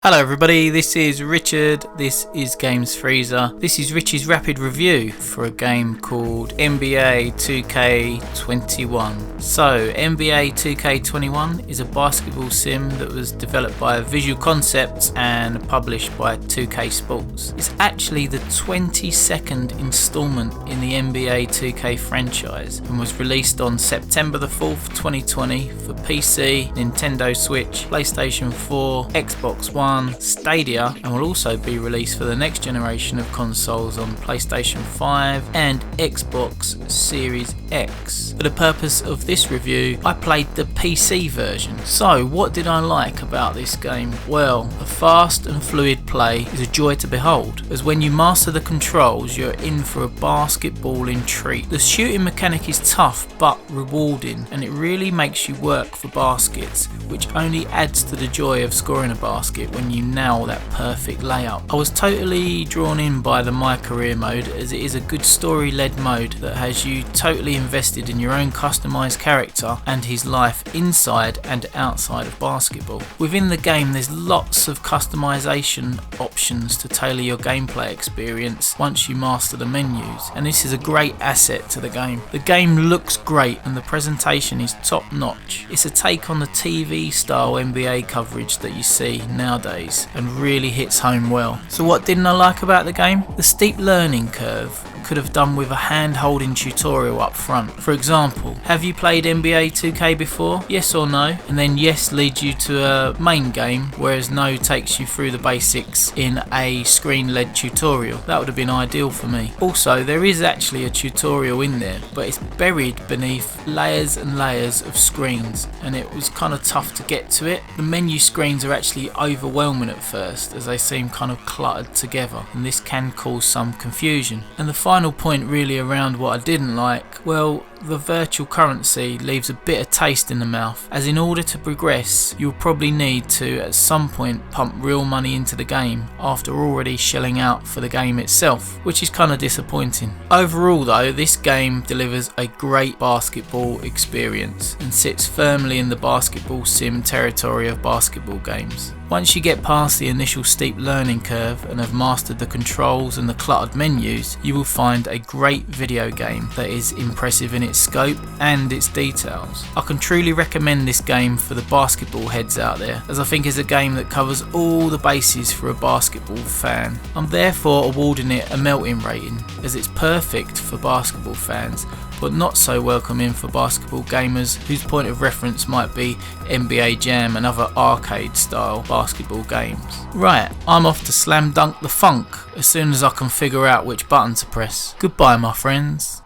Hello everybody, this is Richard, this is Games Freezer. This is Rich's rapid review for a game called NBA 2K21. So, NBA 2K21 is a basketball sim that was developed by Visual Concepts and published by 2K Sports. It's actually the 22nd installment in the NBA 2K franchise and was released on September the 4th, 2020 for PC, Nintendo Switch, PlayStation 4, Xbox One, Stadia, and will also be released for the next generation of consoles on PlayStation 5 and Xbox Series X. For the purpose of this review, I played the PC version. So what did I like about this game? Well, a fast and fluid play is a joy to behold, as when you master the controls you're in for a basketballing treat. The shooting mechanic is tough but rewarding, and it really makes you work for baskets, which only adds to the joy of scoring a basket when you nail that perfect layout. I was totally drawn in by the My Career mode, as it is a good story led mode that has you totally invested in your own customised character and his life inside and outside of basketball. Within the game there's lots of customisation options to tailor your gameplay experience once you master the menus, and this is a great asset to the game. The game looks great and the presentation is top notch. It's a take on the TV style NBA coverage that you see nowadays and really hits home well. So what didn't I like about the game? The steep learning curve could have done with a hand-holding tutorial up front. For example, have you played NBA 2K before? Yes or no? And then yes leads you to a main game, whereas no takes you through the basics in a screen-led tutorial. That would have been ideal for me. Also, there is actually a tutorial in there, but it's buried beneath layers and layers of screens, and it was kind of tough to get to it. The menu screens are actually overwhelming at first, as they seem kind of cluttered together, and this can cause some confusion. And the final point really around what I didn't like, well, the virtual currency leaves a bitter taste in the mouth, as in order to progress you'll probably need to at some point pump real money into the game after already shelling out for the game itself, which is kind of disappointing. Overall though, this game delivers a great basketball experience and sits firmly in the basketball sim territory of basketball games. Once you get past the initial steep learning curve and have mastered the controls and the cluttered menus, you will find a great video game that is impressive in its scope and its details. I can truly recommend this game for the basketball heads out there, as I think it's a game that covers all the bases for a basketball fan. I'm therefore awarding it a melting rating, as it's perfect for basketball fans, but not so welcoming for basketball gamers whose point of reference might be NBA Jam and other arcade style basketball games. Right, I'm off to slam dunk the funk as soon as I can figure out which button to press. Goodbye my friends.